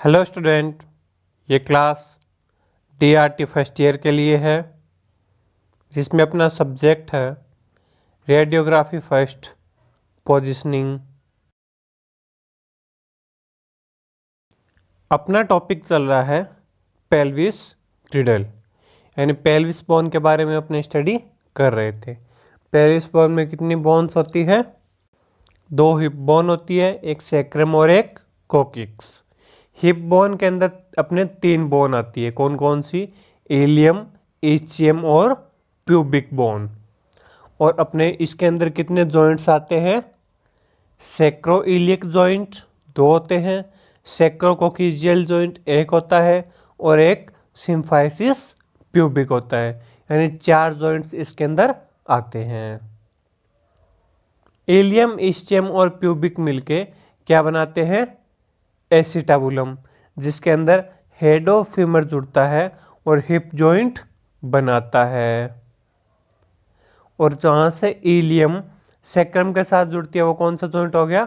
Hello student, ये class DRT first year के लिए है जिसमें अपना सब्जेक्ट है रेडियोग्राफी फर्स्ट पोजीशनिंग। अपना टॉपिक चल रहा है पेल्विस रिडल, यानी पेल्विस बोन के बारे में अपने स्टडी कर रहे थे। पेल्विस बोन में कितनी बोन्स होती है? 2 हिप बोन होती है, एक सैक्रम और एक कोकिक्स। हिप बोन के अंदर अपने 3 बोन आती है, कौन कौन सी? इलियम, इचियम और प्यूबिक बोन। और अपने इसके अंदर कितने जॉइंट्स आते हैं? सैक्रोइलियक जॉइंट 2 होते हैं, सैक्रोकोकिजियल जॉइंट 1 होता है और एक सिम्फाइसिस प्यूबिक होता है, यानी 4 जॉइंट्स इसके अंदर आते हैं। इलियम, इचियम और प्यूबिक मिलके क्या बनाते हैं? एसिटाबुलम, जिसके अंदर हेड ऑफ फीमर जुड़ता है और हिप जॉइंट बनाता है। और जहां से इलियम सैक्रम के साथ जुड़ती है वो कौन सा जॉइंट हो गया?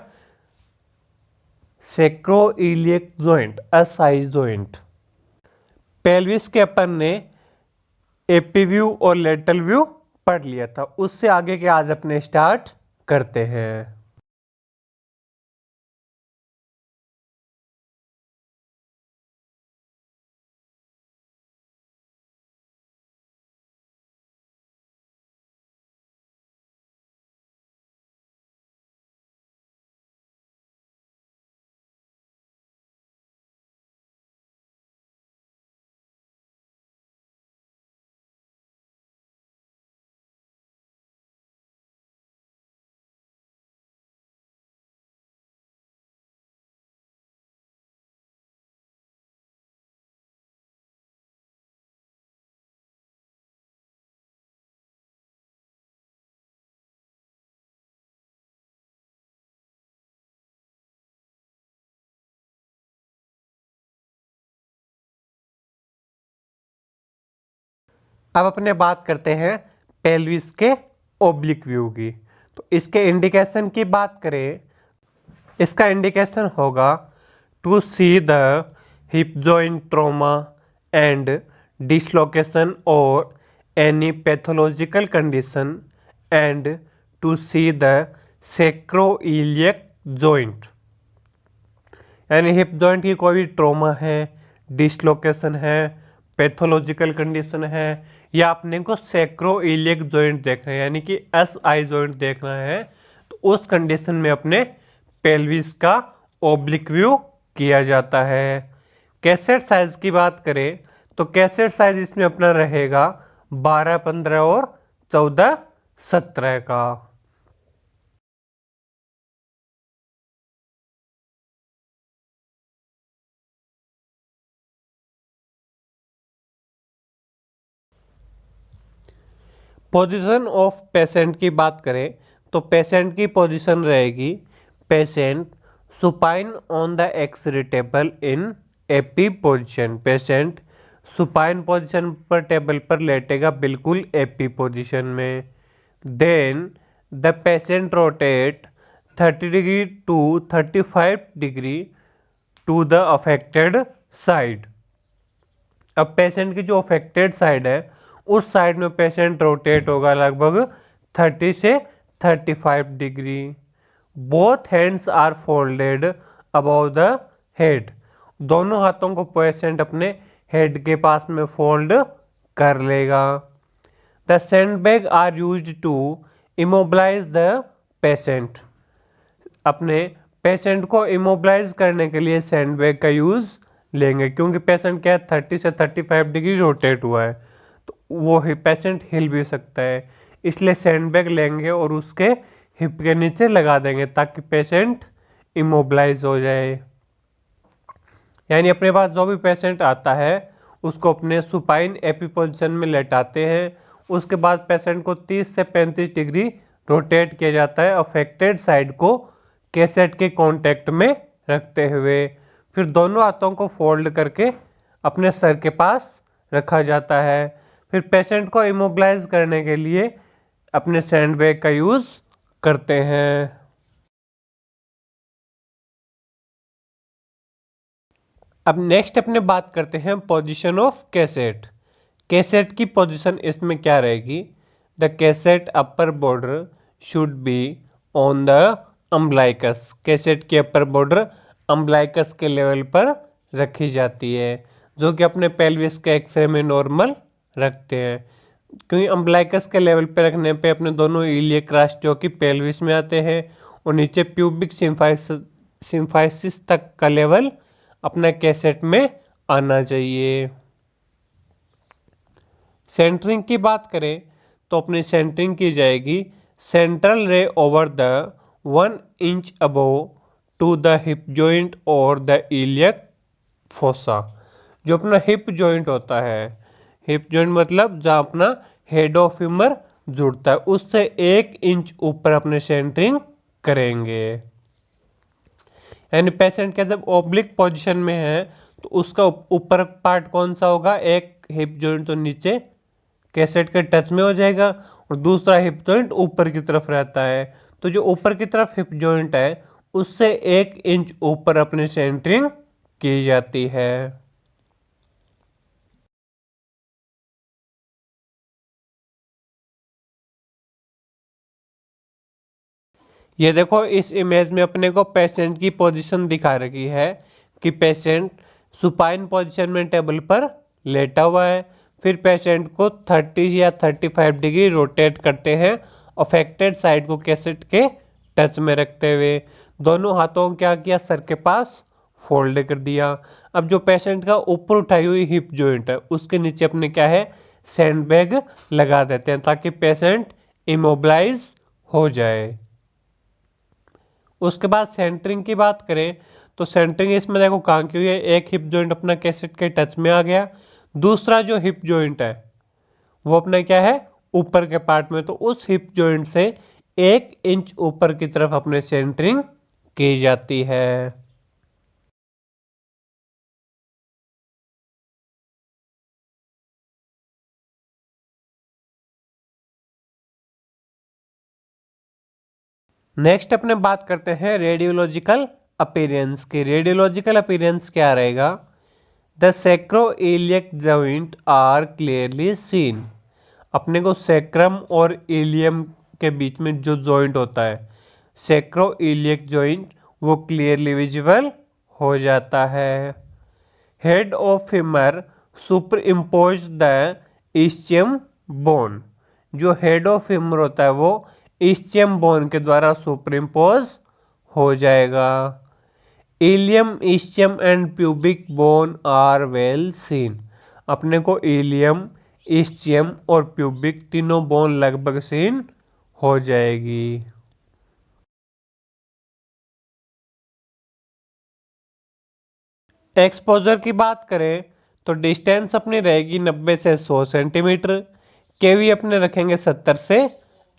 Sacroiliac joint, SI joint. Pelvis के अपन ने एपी व्यू और लेटरल व्यू पढ़ लिया था, उससे आगे के आज अपने स्टार्ट करते हैं। अब अपने बात करते हैं पेल्विस के ओब्लिक व्यू की। तो इसके इंडिकेशन की बात करें, इसका इंडिकेशन होगा to see the hip joint trauma and dislocation और any pathological condition and to see the sacroiliac joint, यानी हिप जॉइंट की कोई भी ट्रॉमा है, डिसलोकेशन है, पैथोलॉजिकल कंडीशन है, या अपने को सैक्रोइलियक जॉइंट देखना है यानी कि एसआई जॉइंट देखना है, तो उस कंडीशन में अपने पेल्विस का ओब्लिक व्यू किया जाता है। कैसेट साइज की बात करें तो कैसेट साइज इसमें अपना रहेगा 12, 15 और 14, 17 का। पोजीशन ऑफ पेशेंट की बात करें तो पेशेंट की पोजीशन रहेगी patient supine on the X-ray table in AP position. Patient supine position पर टेबल पर लेटेगा बिल्कुल एपी पोजीशन में। Then the patient rotate 30 degree to 35 degree to the affected side. अब पेशेंट की जो अफेक्टेड साइड है उस साइड में पेशेंट रोटेट होगा लगभग 30 से 35 degree. Both hands are folded above the head, दोनों हाथों को पेशेंट अपने हेड के पास में फोल्ड कर लेगा। The sandbag are used to immobilize the patient, अपने पेशेंट को इमोबलाइज करने के लिए सैंडबैग का यूज लेंगे, क्योंकि पेशेंट क्या है 30 से 35 डिग्री रोटेट हुआ है तो वो पेशेंट हिल भी सकता है, इसलिए सैंडबैग लेंगे और उसके हिप के नीचे लगा देंगे ताकि पेशेंट इमोबलाइज हो जाए। यानी अपने पास जो भी पेशेंट आता है उसको अपने सुपाइन एपी पोजीशन में लेटाते हैं, उसके बाद पेशेंट को 30 से 35 डिग्री रोटेट किया जाता है अफेक्टेड साइड को कैसेट के कांटेक्ट में रखते हुए। फिर दोनों हाथों को फोल्ड करके अपने सर के पास रखा जाता है। फिर पेशेंट को इमोबलाइज करने के लिए अपने सैंडबैग का यूज़ करते हैं। अब नेक्स्ट अपने बात करते हैं पोजीशन ऑफ कैसेट। कैसेट की पोजीशन इसमें क्या रहेगी? The cassette upper border should be on the umbilicus. Cassette की अपर बॉर्डर अम्बलाइकस के लेवल पर रखी जाती है, जो कि अपने पेल्विस के एक्सरे में नॉर्मल रखते हैं, क्योंकि अम्बलाइकस के लेवल पे रखने पे अपने दोनों इलियक क्रस्ट जो कि पेल्विस में आते हैं और नीचे प्यूबिक सिम्फाइसिस तक का लेवल अपना कैसेट में आना चाहिए। सेंटरिंग की बात करें तो अपनी सेंटरिंग की जाएगी central ray over the 1 inch above to the hip joint और द इलियक फोसा। जो अपना हिप जॉइंट होता है, हिप जॉइंट मतलब जहाँ अपना हेड ऑफ ह्यूमर जुड़ता है, उससे 1 इंच ऊपर अपने सेंटरिंग करेंगे। यानी पेशेंट का जब ओब्लिक पोजीशन में है तो उसका ऊपर पार्ट कौन सा होगा? एक हिप जॉइंट तो नीचे कैसेट के टच में हो जाएगा और दूसरा हिप जॉइंट ऊपर की तरफ रहता है। तो जो ऊपर की तरफ हिप जॉइंट है उससे 1 इंच ऊपर अपनी सेंटरिंग की जाती है। ये देखो इस इमेज में अपने को पेशेंट की पोजीशन दिखा रखी है कि पेशेंट सुपाइन पोजीशन में टेबल पर लेटा हुआ है। फिर पेशेंट को 30 या 35 डिग्री रोटेट करते हैं अफेक्टेड साइड को कैसेट के टच में रखते हुए। दोनों हाथों को क्या किया? सर के पास फोल्ड कर दिया। अब जो पेशेंट का ऊपर उठाई हुई हिप जॉइंट है उसके नीचे अपने क्या है? सैंडबैग लगा देते हैं ताकि पेशेंट इमोबिलाइज हो जाए। उसके बाद सेंटरिंग की बात करें तो सेंटरिंग इसमें देखो कहाँ की हुई है? एक हिप जॉइंट अपना कैसेट के टच में आ गया, दूसरा जो हिप जॉइंट है वो अपना क्या है? ऊपर के पार्ट में। तो उस हिप जॉइंट से 1 इंच ऊपर की तरफ अपने सेंटरिंग की जाती है। नेक्स्ट अपने बात करते हैं रेडियोलॉजिकल अपीयरेंस की। रेडियोलॉजिकल अपीयरेंस क्या रहेगा? The sacroiliac joint are clearly seen. अपने को सैक्रम और इलियम के बीच में जो जॉइंट होता है सैक्रोइलियक जॉइंट, वो क्लियरली विजिबल हो जाता है। Head of humour super impose the ischium bone. जो हेड ऑफ ह्यूमर होता है वो इस्चियम बोन के द्वारा सुपर इम्पोज हो जाएगा। Ilium, ischium and pubic bone are well seen. अपने को इलियम, इस्चियम और प्यूबिक तीनों बोन लगभग सीन हो जाएगी। एक्सपोजर की बात करें तो डिस्टेंस अपनी रहेगी 90 से 100 सेंटीमीटर। केवी अपने रखेंगे 70 से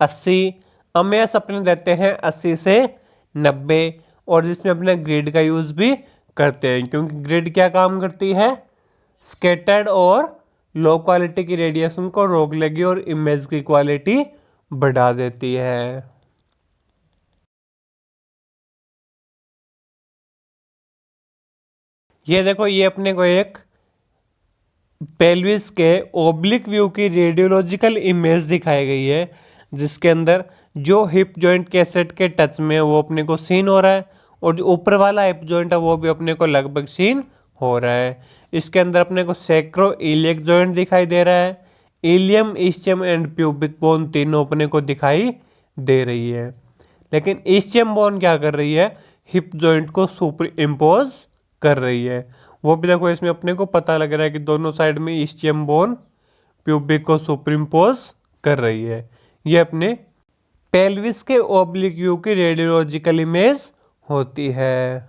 80। अमेस अपने देते हैं 80 से 90। और जिसमें अपने ग्रिड का यूज़ भी करते हैं, क्योंकि ग्रिड क्या काम करती है? स्कैटर्ड और लो क्वालिटी की रेडिएशन को रोक लेगी और इमेज की क्वालिटी बढ़ा देती है। ये देखो ये अपने को एक पेल्विस के ओब्लिक व्यू की रेडियोलॉजिकल इमेज दिखाई गई है, जिसके अंदर जो हिप जॉइंट कैसेट के टच में है वो अपने को सीन हो रहा है और जो ऊपर वाला हिप जॉइंट है वो भी अपने को लगभग सीन हो रहा है। इसके अंदर अपने को सैक्रो इलियक जॉइंट दिखाई दे रहा है। Ilium, ischium and pubic bone तीनों अपने को दिखाई दे रही है। लेकिन इस्चियम बोन क्या कर रही है? हिप जॉइंट को सुपर इम्पोज कर रही है। वो भी देखो इसमें अपने को पता लग रहा है कि दोनों साइड में इस्चियम बोन प्यूबिक को सुपर इम्पोज कर रही है। ये अपने पेल्विस के ओब्लिक व्यू की रेडियोलॉजिकल इमेज होती है।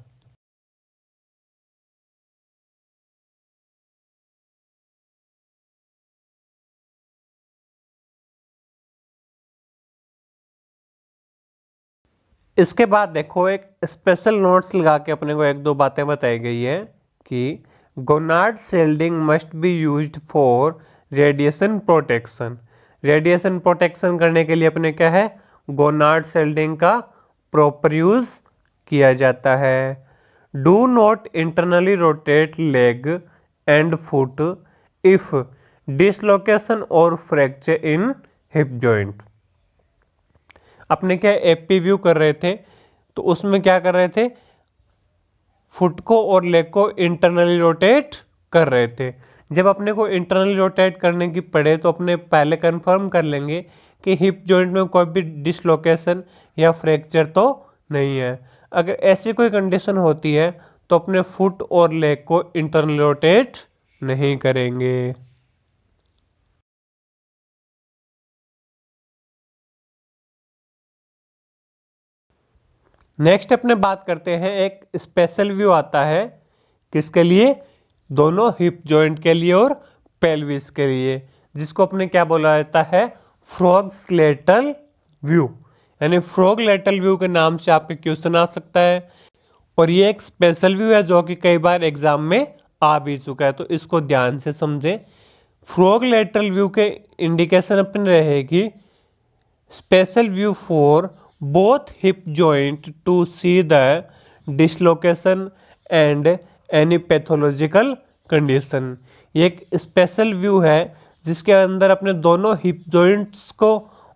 इसके बाद देखो एक स्पेशल नोट्स लगा के अपने को एक दो बातें बताई गई है कि gonad shielding must be used for radiation protection. Radiation protection करने के लिए अपने क्या है? गोनाड शेल्डिंग का प्रॉपर यूज किया जाता है। Do not internally rotate leg and foot if dislocation और फ्रैक्चर इन हिप जॉइंट। अपने क्या एपी व्यू कर रहे थे, तो उसमें क्या कर रहे थे, फुट को और लेग को इंटरनली रोटेट कर रहे थे। जब अपने को इंटरनली रोटेट करने की पड़े तो अपने पहले कंफर्म कर लेंगे कि हिप जॉइंट में कोई भी डिसलोकेशन या फ्रैक्चर तो नहीं है। अगर ऐसी कोई कंडीशन होती है तो अपने फुट और लेग को इंटरनली रोटेट नहीं करेंगे। नेक्स्ट अपने बात करते हैं, एक स्पेशल व्यू आता है किसके लिए, दोनों हिप जॉइंट के लिए और पेल्विस के लिए, जिसको अपने क्या बोला जाता है, फ्रॉग्स लेटरल व्यू। यानी फ्रॉग लेटरल व्यू के नाम से आपके क्वेश्चन आ सकता है, और ये एक स्पेशल व्यू है जो कि कई बार एग्जाम में आ भी चुका है, तो इसको ध्यान से समझें। फ्रॉग लेटरल व्यू के इंडिकेशन अपने रहेगी special view for both hip joint to see the dislocation and any pathological condition। ये एक स्पेशल व्यू है जिसके अंदर अपने दोनों हिप जॉइंट्स को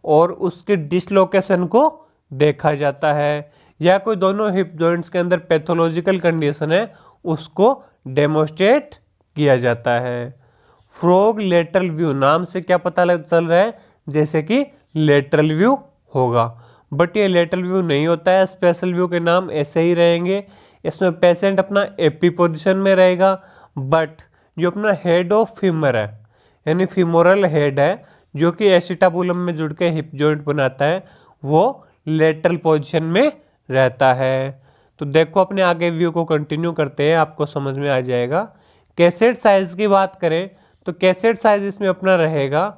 और उसके डिसलोकेशन को देखा जाता है, या कोई दोनों हिप जॉइंट्स के अंदर पैथोलॉजिकल कंडीशन है उसको डेमोस्ट्रेट किया जाता है। फ्रॉग लेटरल व्यू नाम से क्या पता चल रहा है, जैसे कि लेटरल व्यू होगा, बट ये लेटरल व्यू नहीं होता है, स्पेशल व्यू के नाम ऐसे ही रहेंगे। इसमें पेशेंट अपना एपी पोजीशन में रहेगा, बट जो अपना हेड ऑफ फीमर है यानी फीमोरल हेड है जो कि एसिटाबुलम में जुड़ के हिप जॉइंट बनाता है, वो लेटरल पोजीशन में रहता है। तो देखो अपने आगे व्यू को कंटिन्यू करते हैं, आपको समझ में आ जाएगा। कैसेट साइज की बात करें तो कैसेट साइज इसमें अपना रहेगा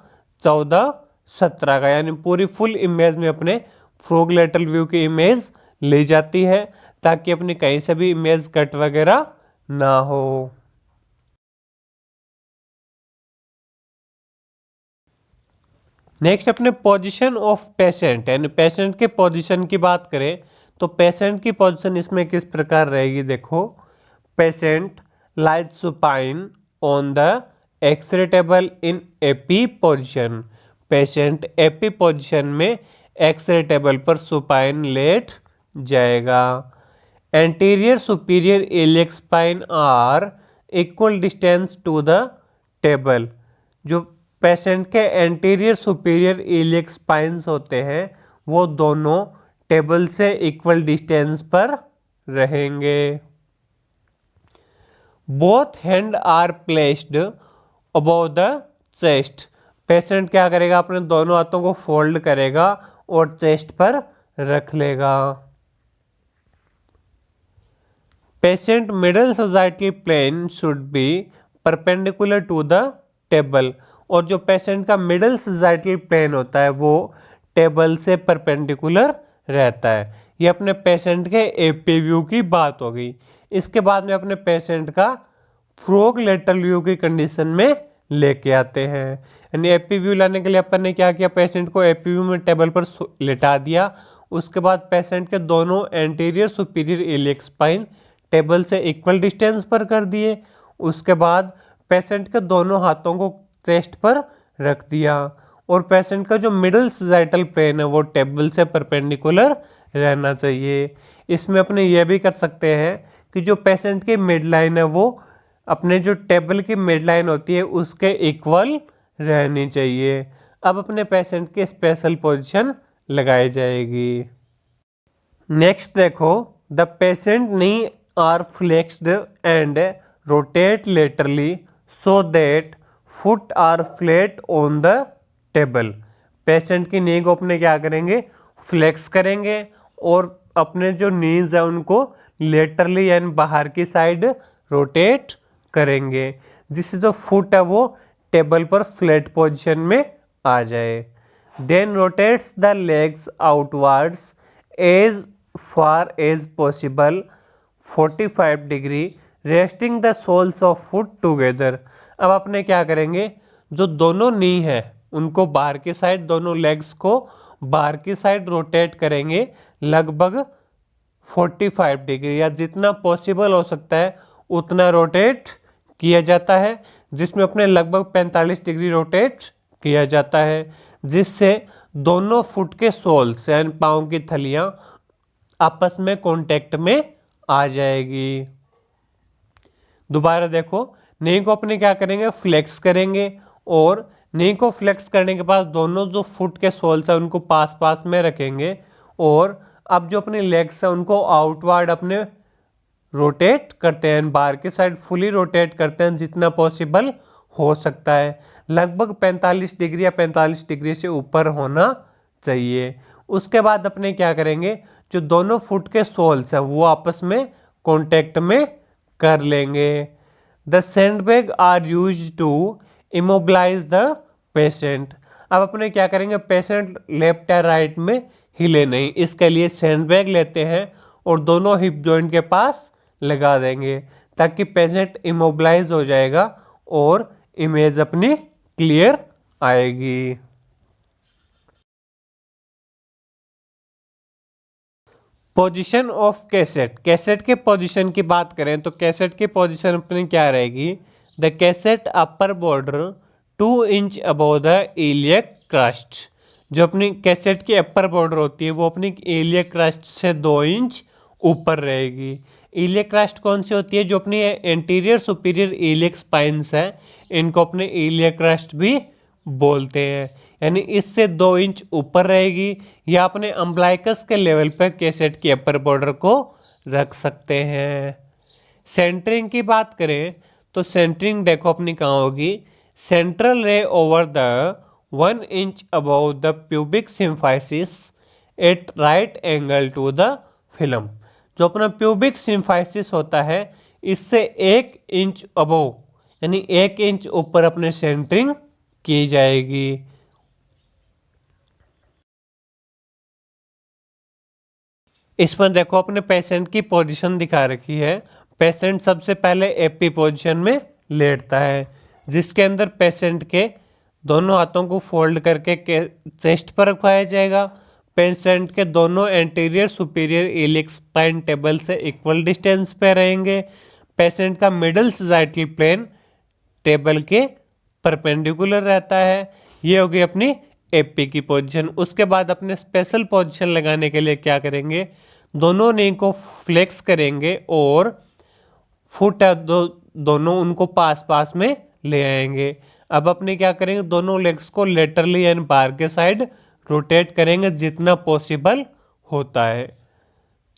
14:17 का, यानी पूरी फुल इमेज में अपने फ्रॉग लेटरल व्यू की इमेज ली जाती है ताकि अपनी कहीं से भी इमेज कट वगैरह ना हो। नेक्स्ट अपने पोजीशन ऑफ पेशेंट यानी पेशेंट के पोजीशन की बात करें तो पेशेंट की पोजीशन इसमें किस प्रकार रहेगी, देखो। Patient lies supine on the X-ray table in AP position. Patient AP position में एक्सरे टेबल पर सुपाइन लेट जाएगा। Anterior superior iliac spine are equal distance to the table. जो पेशेंट के एंटीरियर सुपीरियर इलियक स्पाइन्स होते हैं वो दोनों टेबल से इक्वल डिस्टेंस पर रहेंगे। Both hand are placed above the chest. Patient क्या करेगा, अपने दोनों हाथों को फोल्ड करेगा और चेस्ट पर रख लेगा। Patient middle sagittal plane should be perpendicular to the table. और जो पेशेंट का मिडल सजाइटल प्लेन होता है वो टेबल से परपेंडिकुलर रहता है। ये अपने पेशेंट के एपी व्यू की बात हो गई। इसके बाद में अपने पेशेंट का फ्रॉग लेटरल व्यू की कंडीशन में लेके आते हैं। यानी एपी व्यू लाने के लिए अपन ने क्या किया, पेशेंट को एपी व्यू में टेबल पर लेटा दिया। उसके बाद पेशेंट के दोनों anterior superior iliac spine table से इक्वल डिस्टेंस पर कर दिए। उसके बाद पेशेंट के दोनों हाथों को चेस्ट पर रख दिया और पेशेंट का जो मिडल सजाइटल प्लेन है वो टेबल से परपेंडिकुलर रहना चाहिए। इसमें अपने ये भी कर सकते हैं कि जो पेशेंट की मिड लाइन है वो अपने जो टेबल की मिड लाइन होती है उसके इक्वल रहनी चाहिए। अब अपने पेशेंट की स्पेशल पोजीशन लगाई जाएगी। नेक्स्ट देखो, the patient knee are flexed and rotate laterally so that foot are flat on the table. Patient की नी को अपने क्या करेंगे, फ्लेक्स करेंगे और अपने जो नीज है उनको लेटरली यानी बाहर की साइड रोटेट करेंगे, जिससे जो फुट है वो टेबल पर फ्लैट पोजीशन में आ जाए। Then rotates the legs outwards as far as possible 45 degree, resting the soles of foot together. अब अपने क्या करेंगे, जो दोनों नी है उनको बाहर की साइड, दोनों लेग्स को बाहर की साइड रोटेट करेंगे लगभग 45 डिग्री या जितना पॉसिबल हो सकता है उतना रोटेट किया जाता है, जिसमें अपने लगभग 45 डिग्री रोटेट किया जाता है, जिससे दोनों फुट के सोल्स यानी पाँव की थलियां आपस में कांटेक्ट में आ जाएगी। दोबारा देखो, नी को अपने क्या करेंगे, फ्लेक्स करेंगे, और नी को फ्लेक्स करने के बाद दोनों जो फुट के सोल्स है उनको पास पास में रखेंगे, और अब जो अपने लेग्स है उनको आउटवर्ड अपने रोटेट करते हैं, बाहर की साइड फुली रोटेट करते हैं जितना पॉसिबल हो सकता है। लगभग 45 डिग्री या 45 डिग्री से ऊपर होना चाहिए। उसके बाद अपने क्या करेंगे, जो दोनों फुट के सोल्स हैं वो आपस में कांटेक्ट में कर लेंगे। The sandbag are used to immobilize the patient. अब अपने क्या करेंगे, पेशेंट लेफ्ट या राइट में हिले नहीं, इसके लिए सैंडबैग लेते हैं और दोनों हिप जॉइंट के पास लगा देंगे ताकि पेशेंट इमोबिलाइज हो जाएगा और इमेज अपनी क्लियर आएगी। Position of cassette. कैसेट के पोजीशन की बात करें तो कैसेट की पोजीशन अपनी क्या रहेगी, the cassette upper border 2 inch above the iliac crust. जो अपनी कैसेट की अपर बॉर्डर होती है वो अपनी इलियक क्रस्ट से 2 इंच ऊपर रहेगी। इलियक क्रस्ट कौन सी होती है, जो अपनी एंटीरियर सुपीरियर इलियक स्पाइन्स है, इनको अपने इलियक क्रस्ट भी बोलते हैं, यानी इससे 2 इंच ऊपर रहेगी, या अपने अम्ब्लाइकस के लेवल पर कैसेट की अपर बॉर्डर को रख सकते हैं। सेंटरिंग की बात करें तो सेंटरिंग देखो अपनी कहाँ होगी, central ray over the 1 inch above the pubic symphysis at right angle to the film. जो अपना प्यूबिक सिम्फाइसिस होता है इससे 1 इंच अबव यानी 1 इंच ऊपर अपने सेंटरिंग की जाएगी। इसमें देखो अपने पेशेंट की पोजीशन दिखा रखी है। पेशेंट सबसे पहले एपी पोजीशन में लेटता है, जिसके अंदर पेशेंट के दोनों हाथों को फोल्ड करके चेस्ट पर रखवाया जाएगा। पेशेंट के दोनों anterior superior iliac spine table से इक्वल डिस्टेंस पे रहेंगे। पेशेंट का मिडल सजाइटल प्लेन टेबल के परपेंडिकुलर रहता है। ये होगी अपनी एपी की पोजीशन। उसके बाद अपने स्पेशल पोजीशन लगाने के लिए क्या करेंगे, दोनों नी को फ्लेक्स करेंगे और फुट दोनों उनको पास पास में ले आएंगे। अब अपने क्या करेंगे, दोनों लेग्स को लेटरली एंड बाहर के साइड रोटेट करेंगे जितना पॉसिबल होता है।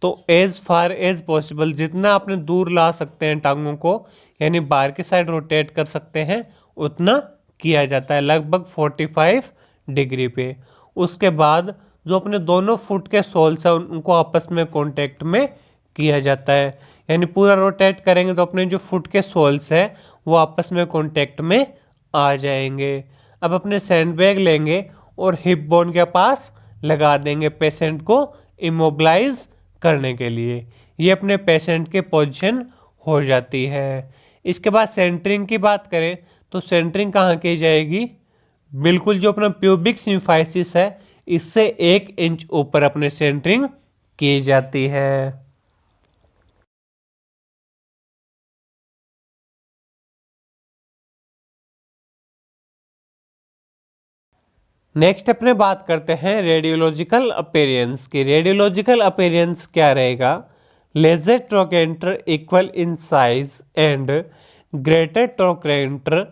तो एज फार एज पॉसिबल जितना आपने दूर ला सकते हैं टांगों को, यानी बाहर की साइड रोटेट कर सकते हैं, उतना किया जाता है लगभग 45 डिग्री पे। उसके बाद जो अपने दोनों फुट के सोल्स हैं उनको आपस में कांटेक्ट में किया जाता है, यानी पूरा रोटेट करेंगे तो अपने जो फुट के सोल्स है वो आपस में कांटेक्ट में आ जाएंगे। अब अपने सैंडबैग लेंगे और हिप बोन के पास लगा देंगे पेशेंट को इमोबिलाइज करने के लिए। ये अपने पेशेंट के पोजीशन हो जाती है। इसके बाद सेंटरिंग की बात करें तो सेंटरिंग कहाँ की जाएगी, बिल्कुल जो अपना प्यूबिक सिम्फाइसिस है इससे 1 इंच ऊपर अपने सेंटरिंग की जाती है। नेक्स्ट अपने बात करते हैं रेडियोलॉजिकल अपीयरेंस की। रेडियोलॉजिकल अपीयरेंस क्या रहेगा, lesser trochanter equal in size and greater trochanter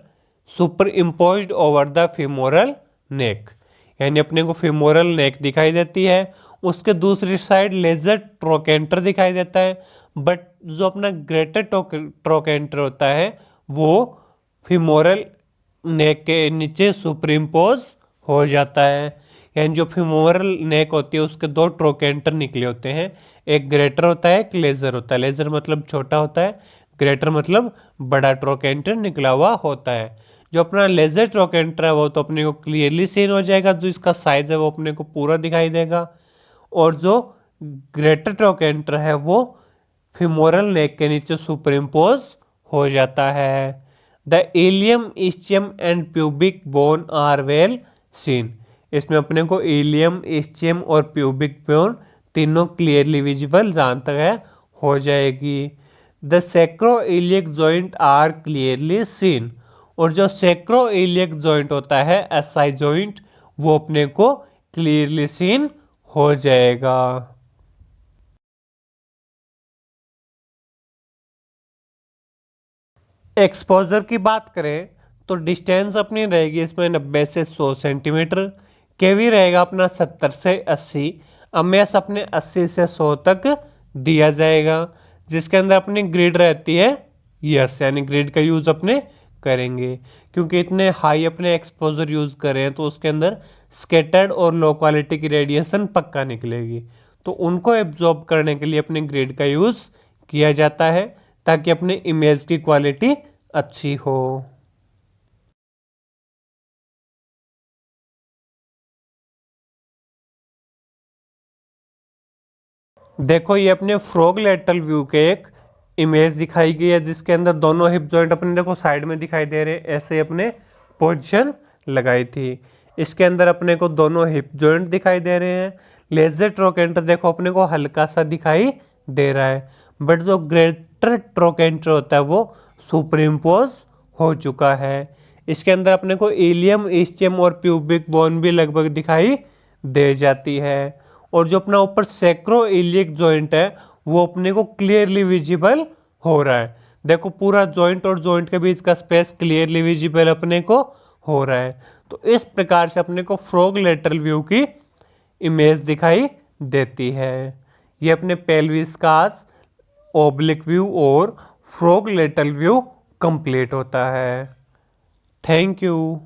superimposed over the femoral neck. यानी अपने को फीमोरल नेक दिखाई देती है, उसके दूसरी साइड लेजर ट्रोकेंटर दिखाई देता है, बट जो अपना ग्रेटर ट्रोकेंटर होता है वो फीमोरल नेक के नीचे सुपर इम्पोज हो जाता है। यानी जो फीमोरल नेक होती है उसके 2 ट्रोकेंटर निकले होते हैं, एक ग्रेटर होता है एक लेजर होता है। लेजर मतलब छोटा होता है, ग्रेटर मतलब बड़ा ट्रोकेंटर निकला हुआ होता है। जो अपना लेजर ट्रोकेंटर है वो तो अपने को क्लियरली सीन हो जाएगा, जो इसका साइज है वो अपने को पूरा दिखाई देगा, और जो ग्रेटर ट्रोकेंटर है वो फीमोरल नेक के नीचे सुपर इम्पोज हो जाता है। The ilium ischium and pubic bone are well seen. इसमें अपने को इलियम इस्चियम और प्यूबिक बोन तीनों क्लियरली विजिबल जहाँ तक है हो जाएगी। The sacroiliac joint are clearly seen, और जो सैक्रोइलियक जॉइंट होता है एसआई जॉइंट, वो अपने को क्लियरली सीन हो जाएगा। एक्सपोजर की बात करें तो डिस्टेंस अपनी रहेगी इसमें 90 से 100 सेंटीमीटर, केवी रहेगा अपना 70 से 80, एमएस अपने 80 से 100 तक दिया जाएगा, जिसके अंदर अपनी ग्रिड रहती है यस, यानी ग्रिड का यूज अपने करेंगे क्योंकि इतने हाई अपने एक्सपोजर यूज करें तो उसके अंदर स्केटर्ड और लो क्वालिटी की रेडिएशन पक्का निकलेगी, तो उनको एब्जॉर्ब करने के लिए अपने ग्रिड का यूज किया जाता है ताकि अपने इमेज की क्वालिटी अच्छी हो। देखो ये अपने फ्रॉग लेटरल व्यू के एक इमेज दिखाई गई है जिसके अंदर दोनों हिप जॉइंट अपने देखो साइड में दिखाई दे रहे हैं, ऐसे अपने पोजीशन लगाई थी। इसके अंदर अपने को दोनों हिप जॉइंट दिखाई दे रहे हैं। लेजर ट्रोकेंटर देखो अपने को हल्का सा दिखाई दे रहा है, बट जो ग्रेटर ट्रोकेंटर होता है वो सुपर इम्पोज हो चुका है। इसके अंदर अपने को इलियम, इस्चियम और प्यूबिक बोन भी लगभग दिखाई दे जाती है, और जो अपना ऊपर सैक्रो इलियक जॉइंट है वो अपने को क्लियरली विजिबल हो रहा है। देखो पूरा जॉइंट और जॉइंट के बीच का स्पेस क्लियरली विजिबल अपने को हो रहा है। तो इस प्रकार से अपने को फ्रॉग लेटरल व्यू की इमेज दिखाई देती है। ये अपने पेल्विस का ओब्लिक व्यू और फ्रॉग लेटरल व्यू कंप्लीट होता है। Thank you.